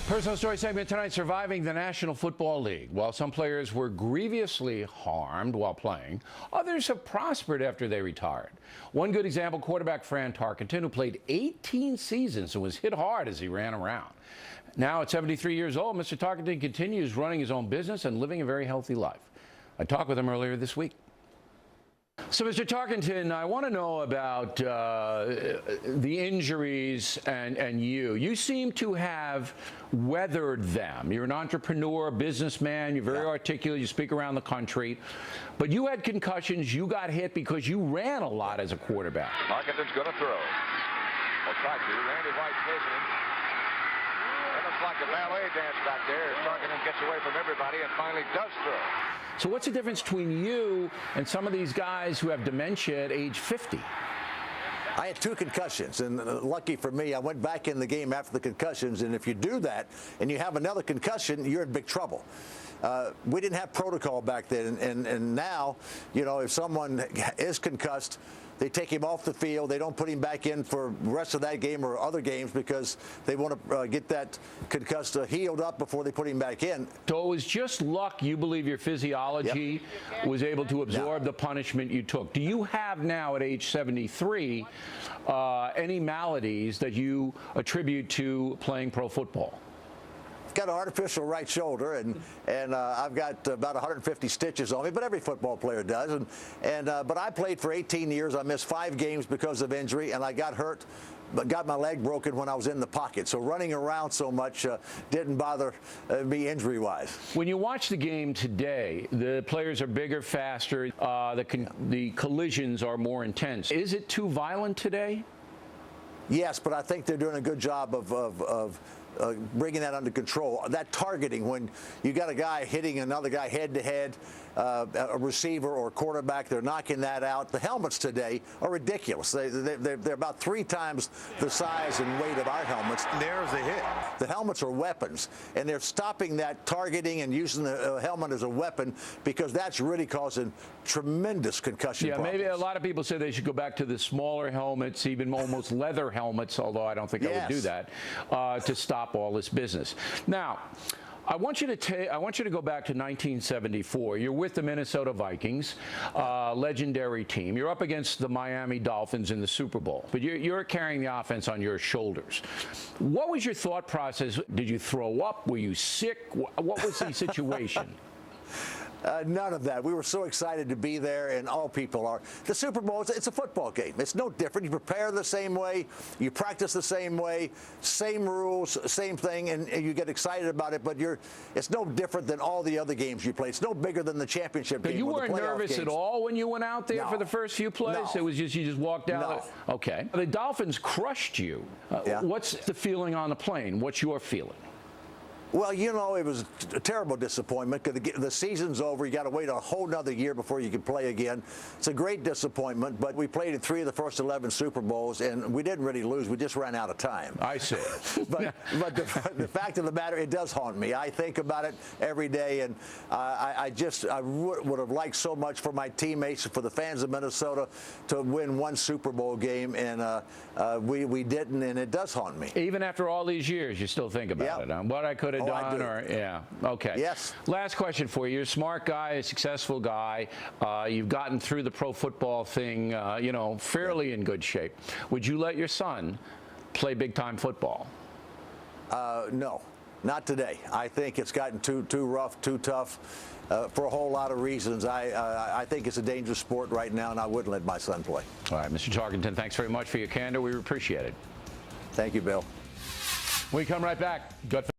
Personal story segment tonight, surviving the National Football League. While some players were grievously harmed while playing, others have prospered after they retired. One good example, quarterback Fran Tarkenton, who played 18 seasons and was hit hard as he ran around. Now at 73 years old, Mr. Tarkenton continues running his own business and living a very healthy life. I talked with him earlier this week. So, Mr. Tarkenton, I want to know about the injuries and you. You seem to have weathered them. You're an entrepreneur, businessman. You're very articulate. You speak around the country. But you had concussions. You got hit because you ran a lot as a quarterback. Tarkenton's going to throw. Or try to. Randy White facing him. It looks like a ballet dance back there. Tarkenton gets away from everybody and finally does throw. So what's the difference between you and some of these guys who have dementia at age 50? I had 2 concussions, and lucky for me, I went back in the game after the concussions, and if you do that and you have another concussion, you're in big trouble. We didn't have protocol back then, and now, you know, if someone is concussed, they take him off the field. They don't put him back in for the rest of that game or other games because they want to get that concussed healed up before they put him back in. So it was just luck. You believe your physiology was able to absorb the punishment you took. Do you have now at age 73 any maladies that you attribute to playing pro football? Got an artificial right shoulder, and I've got about 150 stitches on me, but every football player does. But I played for 18 years. I missed 5 games because of injury, and I got hurt, but got my leg broken when I was in the pocket. So running around so much didn't bother me injury-wise. When you watch the game today, the players are bigger, faster. The collisions are more intense. Is it too violent today? Yes, but I think they're doing a good job of bringing that under control. That targeting, when you got a guy hitting another guy head-to-head, a receiver or quarterback, they're knocking that out. The helmets today are ridiculous. They're about 3 times the size and weight of our helmets. There's a hit. The helmets are weapons, and they're stopping that targeting and using the helmet as a weapon because that's really causing tremendous concussion problems. Maybe a lot of people say they should go back to the smaller helmets, even almost leather helmets, although I don't think I would do that, to stop all this business. Now, I want you to go back to 1974. You're with the Minnesota Vikings, legendary team. You're up against the Miami Dolphins in the Super Bowl, but you're carrying the offense on your shoulders. What was your thought process? Did you throw up? Were you sick? What was the situation? None of that. We were so excited to be there, and all people are. The Super Bowl, it's a football game. It's no different. You prepare the same way. You practice the same way. Same rules, same thing, and you get excited about it, but it's no different than all the other games you play. It's no bigger than the championship game. You weren't nervous at all when you went out there for the first few plays? No. It was just you just walked out? No. Okay. The Dolphins crushed you. What's the feeling on the plane? What's your feeling? Well, you know, it was a terrible disappointment because the season's over. You got to wait a whole nother year before you can play again. It's a great disappointment, but we played in 3 of the first 11 Super Bowls, and we didn't really lose. We just ran out of time. I see. but the fact of the matter, it does haunt me. I think about it every day, and I would have liked so much for my teammates, for the fans of Minnesota, to win 1 Super Bowl game, and we didn't, and it does haunt me. Even after all these years, you still think about it. What I could have done, okay. Yes. Last question for you. You're a smart guy, a successful guy. You've gotten through the pro football thing, fairly in good shape. Would you let your son play big-time football? No, not today. I think it's gotten too rough, too tough. For a whole lot of reasons. I think it's a dangerous sport right now, and I wouldn't let my son play. All right, Mr. Tarkenton, thanks very much for your candor. We appreciate it. Thank you, Bill. We come right back.